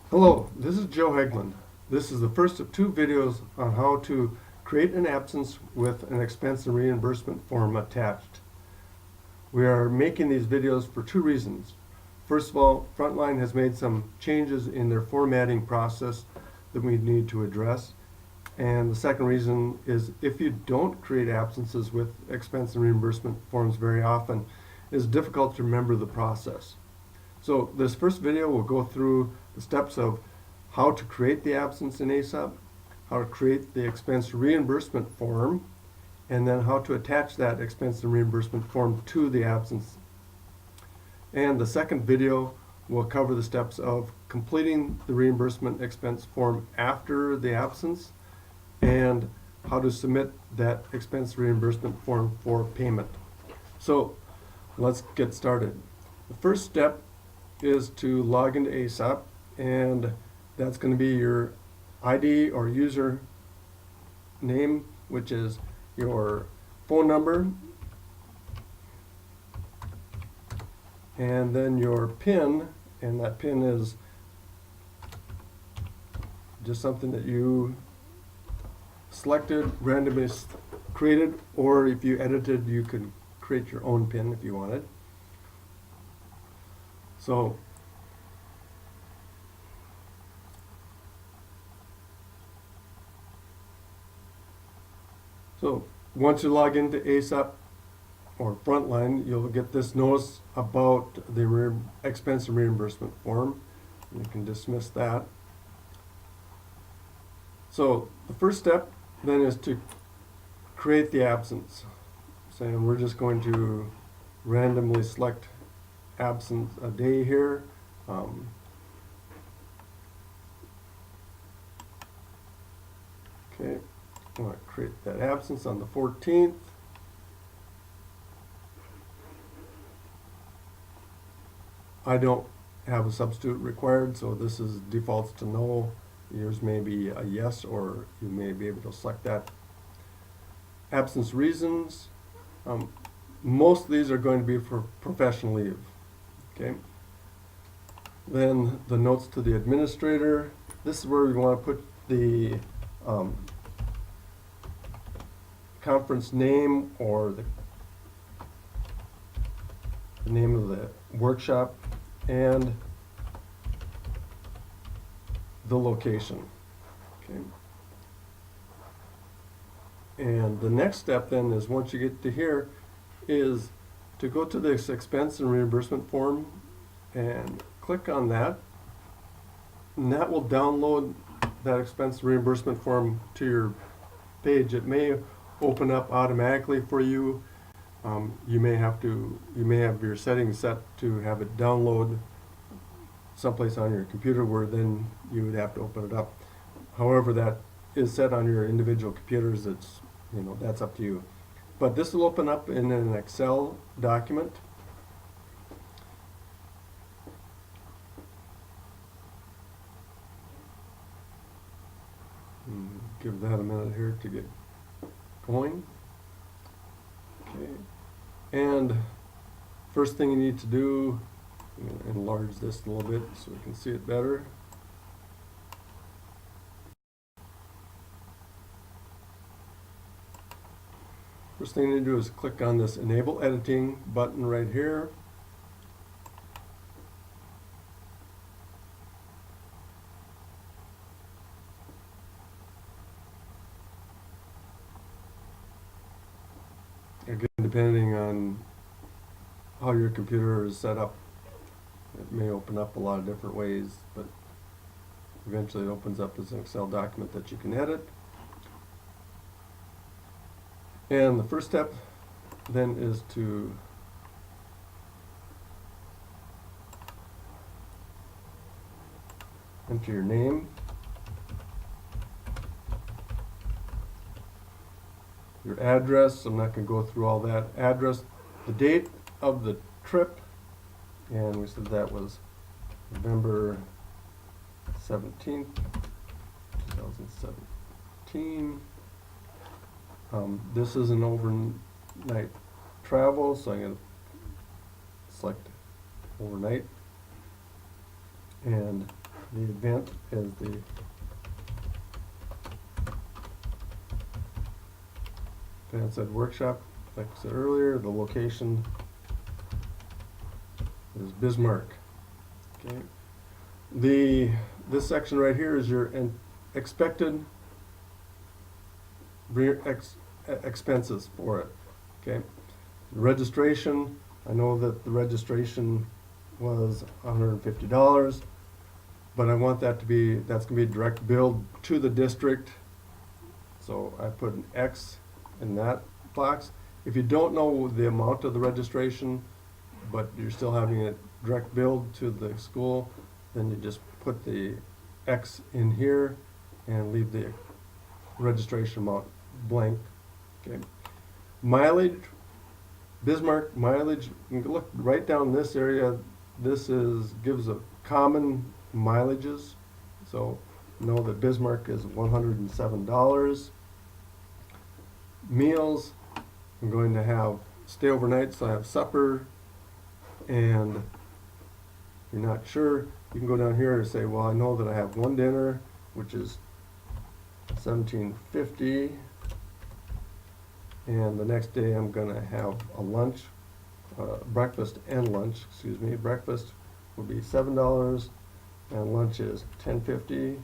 Hello, this is Joe Hegland. This is the first of two videos on how to create an absence with an expense and reimbursement form attached. We are making these videos for two reasons. First of all, Frontline has made some changes in their formatting process that we need to address. And the second reason is if you don't create absences with expense and reimbursement forms very often, it's difficult to remember the process. So this first video will go through the steps of how to create the absence in Aesop, how to create the expense reimbursement form, and then how to attach that expense and reimbursement form to the absence. And the second video will cover the steps of completing the reimbursement expense form after the absence and how to submit that expense reimbursement form for payment. So let's get started. The first step is to log into Aesop, and that's going to be your ID or user name, which is your phone number, and then your PIN, and that PIN is just something that you selected, randomly created, or if you edited, you could create your own PIN if you wanted. So once you log into Aesop or Frontline, you'll get this notice about the expense and reimbursement form. You can dismiss that. So the first step then is to create the absence. So we're just going to randomly select absence a day here. Okay, I want to create that absence on the 14th. I don't have a substitute required, so this is defaults to no. Yours may be a yes, or you may be able to select that. Absence reasons. Most of these are going to be for professional leave. Okay. Then the notes to the administrator. This is where we want to put the conference name or the name of the workshop and the location. Okay. And the next step then is, once you get to here, is to go to this expense and reimbursement form and click on that, and that will download that expense reimbursement form to your page. It may open up automatically for you. You may have your settings set to have it download someplace on your computer where then you would have to open it up. However, that is set on your individual computers. It's, that's up to you. But this will open up in an Excel document. Give that a minute here to get going. Okay. And first thing you need to do, I'm going to enlarge this a little bit so we can see it better. First thing you need to do is click on this Enable Editing button right here. Again, depending on how your computer is set up, it may open up a lot of different ways, but eventually it opens up as an Excel document that you can edit. And the first step then is to enter your name, your address. I'm not going to go through all that. Address, the date of the trip, and we said that was November 17th, 2017. This is an overnight travel, so I'm going to select overnight. And The event is the advanced ed workshop. Like I said earlier, the location is Bismarck. Okay. This section right here is your expected expenses for it. Okay. Registration. I know that the registration was $150, but I want that to be, that's going to be direct billed to the district. So I put an X in that box. If you don't know the amount of the registration, but you're still having it direct billed to the school, then you just put the X in here and leave the registration amount blank. Okay. Mileage, Bismarck mileage, you can look right down this area. This gives a common mileages. So know that Bismarck is $107. Meals, I'm going to have stay overnight, so I have supper. And if you're not sure, you can go down here and say, well, I know that I have one dinner, which is $17.50, and the next day I'm going to have a lunch, breakfast and lunch, excuse me. Breakfast would be $7, and lunch is $10.50.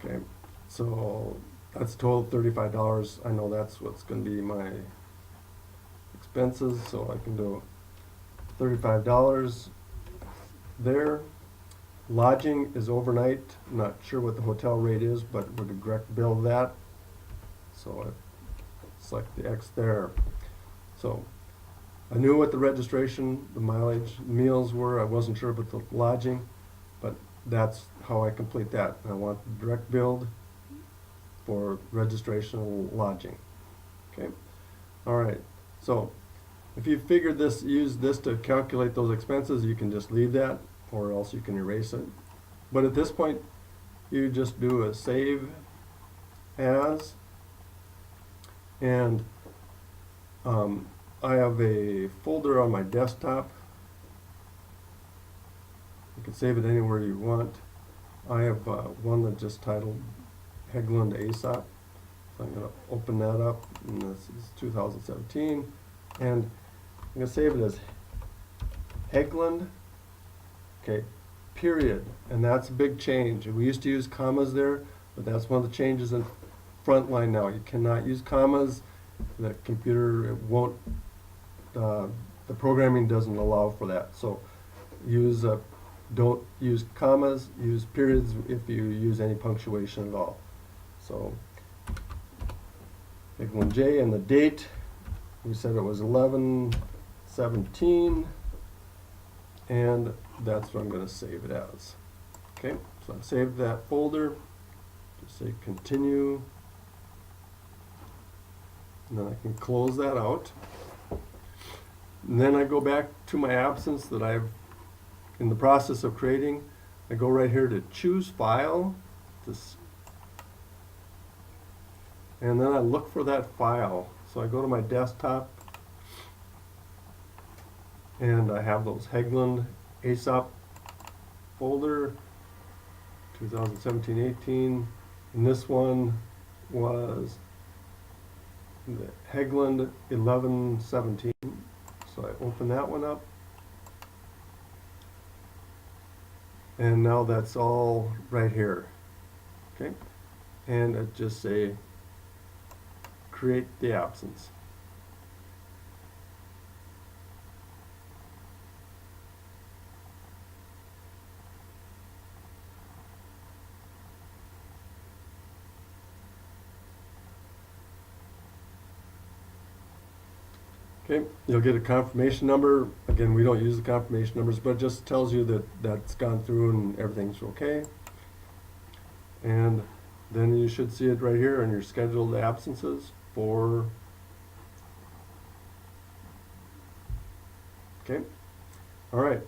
Okay, so that's a total of $35. I know that's what's going to be my expenses, so I can do $35 there. Lodging is overnight. I'm not sure what the hotel rate is, but we're going to direct bill that. So I select the X there. So I knew what the registration, the mileage, meals were. I wasn't sure about the lodging, but that's how I complete that. I want direct billed for registration and lodging. Okay. All right. So if you figured this, use this to calculate those expenses, you can just leave that, or else you can erase it. But at this point, you just do a save as, and I have a folder on my desktop. You can save it anywhere you want. I have one that's just titled Hegland Aesop. So I'm going to open that up, and this is 2017, and I'm going to save it as Hegland, okay, period, and that's a big change. We used to use commas there, but that's one of the changes in Frontline now. You cannot use commas. The computer, it won't, the programming doesn't allow for that. So don't use commas, use periods if you use any punctuation at all. So big one J, and the date, we said it was 11/17, and that's what I'm going to save it as. Okay, so I've saved that folder. Just say continue, and then I can close that out. And then I go back to my absence that I've in the process of creating. I go right here to choose file, and then I look for that file. So I go to my desktop, and I have those Hegland Aesop folder 2017-18, and this one was the Hegland 11/17. So I open that one up, and now that's all right here. Okay, and I just say create the absence. Okay, you'll get a confirmation number. Again, we don't use the confirmation numbers, but it just tells you that that's gone through and everything's okay. And then you should see it right here on your scheduled absences for, okay, all right,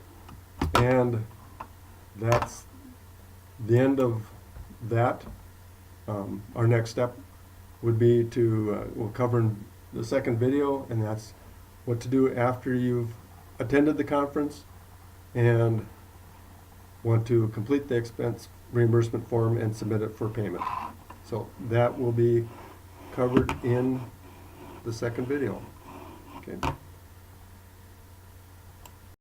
and that's the end of that. Our next step would be to, we'll cover in the second video, and that's what to do after you've attended the conference and want to complete the expense reimbursement form and submit it for payment. So that will be covered in the second video. Okay.